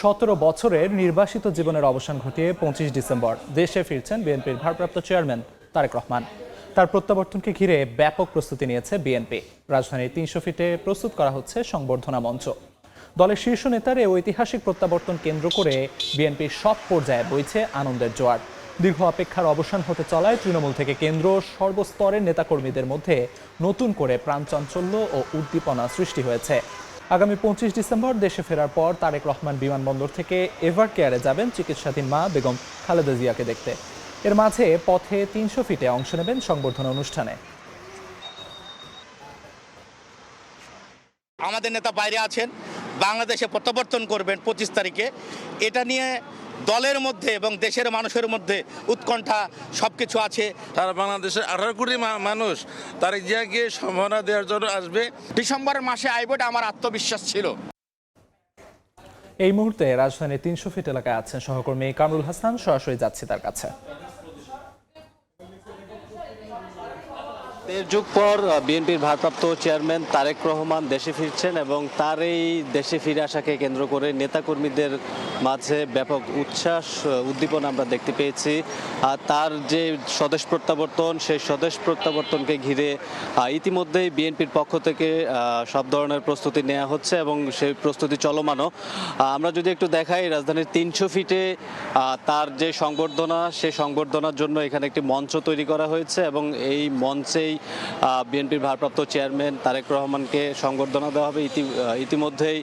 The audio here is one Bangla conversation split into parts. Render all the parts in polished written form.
17 বছরের নির্বাসিত জীবনের অবসান ঘটিয়ে 25 ডিসেম্বর দেশে ফিরছেন বিএনপির ভারপ্রাপ্ত চেয়ারম্যান তারেক রহমান। তার প্রত্যাবর্তনকে ঘিরে ব্যাপক প্রস্তুতি নিয়েছে বিএনপি। রাজধানীর 300 ফিটে প্রস্তুত করা হচ্ছে সংবর্ধনা মঞ্চ। দলের শীর্ষ নেতার এই ঐতিহাসিক প্রত্যাবর্তন কেন্দ্র করে বিএনপির সব পর্যায়ে বইছে আনন্দের জোয়ার। দীর্ঘ অপেক্ষার অবসান হতে চলায় তৃণমূল থেকে কেন্দ্র সর্বস্তরের নেতাকর্মীদের মধ্যে নতুন করে প্রাণচাঞ্চল্য ও উদ্দীপনা সৃষ্টি হয়েছে। আগামী 25 ডিসেম্বর দেশে ফেরার পর তারেক রহমান বিমানবন্দর থেকে এভার কেয়ারে যাবেন চিকিৎসাধীন মা বেগম খালেদা জিয়াকে দেখতে। এর মাঝে পথে 300 ফিটে অংশ নেবেন সংবর্ধনা অনুষ্ঠানে। আমাদের নেতা বাইরে আছেন, বাংলাদেশে প্রত্যাবর্তন করবেন 25 তারিখে। এটা নিয়ে দলের মধ্যে এবং দেশের মানুষের মধ্যে উৎকণ্ঠা সবকিছু আছে। সারা বাংলাদেশের 18 কোটি মানুষ তারেক জিয়াকে সম্মাননা দেওয়ার জন্য আসবে। ডিসেম্বরের মাসে আইবটা আমার আত্মবিশ্বাস ছিল। এই মুহূর্তে রাজধানীর 300 ফিট এলাকায় আছেন সহকর্মী কামরুল হাসান, সরাসরি যাচ্ছি তার কাছে। দেড় যুগ পর বিএনপির ভারপ্রাপ্ত চেয়ারম্যান তারেক রহমান দেশে ফিরছেন এবং তার এই দেশে ফিরে আসাকে কেন্দ্র করে নেতাকর্মীদের মাঝে ব্যাপক উচ্ছ্বাস উদ্দীপনা আমরা দেখতে পেয়েছি। তার যে স্বদেশ প্রত্যাবর্তন, সেই স্বদেশ প্রত্যাবর্তনকে ঘিরে ইতিমধ্যেই বিএনপির পক্ষ থেকে সব ধরনের প্রস্তুতি নেওয়া হচ্ছে এবং সেই প্রস্তুতি চলমানও। আমরা যদি একটু দেখাই, রাজধানীর 300 ফিটে তার যে সংবর্ধনা, সেই সংবর্ধনার জন্য এখানে একটি মঞ্চ তৈরি করা হয়েছে এবং এই মঞ্চেই বিএনপির ভারপ্রাপ্ত চেয়ারম্যান তারেক রহমানকে সংবর্ধনা দেওয়া হবে। ইতিমধ্যেই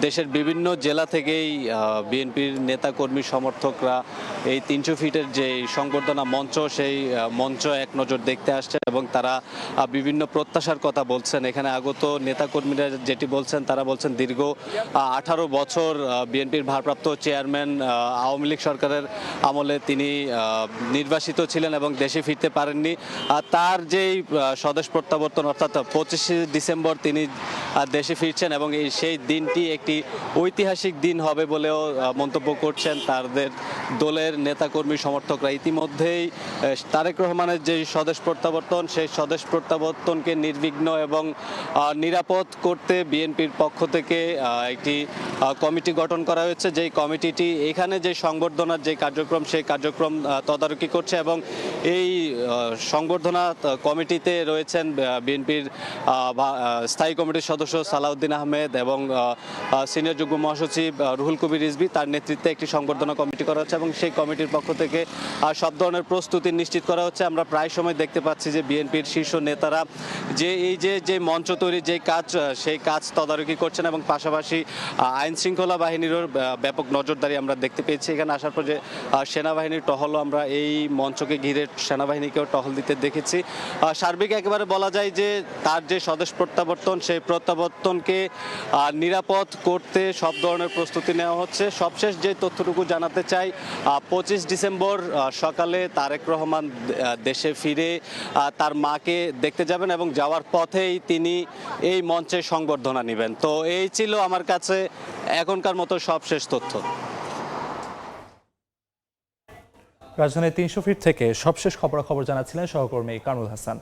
দেশের বিভিন্ন জেলা থেকেই বিএনপির নেতাকর্মী সমর্থকরা এই 300 ফিটের যে সংবর্ধনা মঞ্চ, সেই মঞ্চ এক নজর দেখতে আসছে এবং তারা বিভিন্ন প্রত্যাশার কথা বলছেন। এখানে আগত নেতাকর্মীরা যেটি বলছেন, তারা বলছেন দীর্ঘ 18 বছর বিএনপির ভারপ্রাপ্ত চেয়ারম্যান আওয়ামী লীগ সরকারের আমলে তিনি নির্বাসিত ছিলেন এবং দেশে ফিরতে পারেননি। তার যেই স্বদেশ প্রত্যাবর্তন অর্থাৎ 25 ডিসেম্বর তিনি দেশে ফিরছেন এবং সেই দিনটি একটি ঐতিহাসিক দিন হবে বলেও মন্তব্য করছেন তাদের দলের নেতাকর্মী সমর্থকরা। ইতিমধ্যেই তারেক রহমানের যে স্বদেশ প্রত্যাবর্তন, সেই স্বদেশ প্রত্যাবর্তনকে নির্বিঘ্ন এবং নিরাপদ করতে বিএনপির পক্ষ থেকে একটি কমিটি গঠন করা হয়েছে। যেই কমিটিটি এখানে যে সংবর্ধনার যে কার্যক্রম, সেই কার্যক্রম তদারকি করছে এবং এই সংবর্ধনা কমিটিতে রয়েছেন বিএনপির স্থায়ী কমিটির সদস্য সালাউদ্দিন আহমেদ এবং সিনিয়র যুগ্ম মহাসচিব রুহুল কবির রিজভী। তার নেতৃত্বে একটি সংবর্ধনা কমিটি করা হচ্ছে এবং সেই কমিটির পক্ষ থেকে সব ধরনের প্রস্তুতি নিশ্চিত করা হচ্ছে। আমরা প্রায় সময় দেখতে পাচ্ছি যে বিএনপির শীর্ষ নেতারা যে মঞ্চ তৈরির যে কাজ, সেই কাজ তদারকি করছেন এবং পাশাপাশি আইন শৃঙ্খলা বাহিনীরও ব্যাপক নজরদারি আমরা দেখতে পেয়েছি। এখানে আসার পর যে সেনাবাহিনীর টহলও আমরা এই মঞ্চকে ঘিরে সেনাবাহিনীকেও টহল দিতে দেখেছি। সার্বিক একেবারে বলা যায় যে তার যে স্বদেশ প্রত্যাবর্তন, সেই প্রত্যাবর্তনকে নিরাপদ করতে সব ধরনের প্রস্তুতি নেওয়া হচ্ছে। সবশেষ যে তথ্যটুকু জানাতে চাই, 25 ডিসেম্বর সকালে তারেক রহমান দেশে ফিরে তার মাকে দেখতে যাবেন এবং যাওয়ার পথেই তিনি এই মঞ্চে সংবর্ধনা নেবেন। তো এই ছিল আমার কাছে এখনকার মতো সবশেষ তথ্য। রাজধানীর 300 ফিট থেকে সবশেষ খবরাখবর জানাচ্ছিলেন সহকর্মী কামরুল হাসান।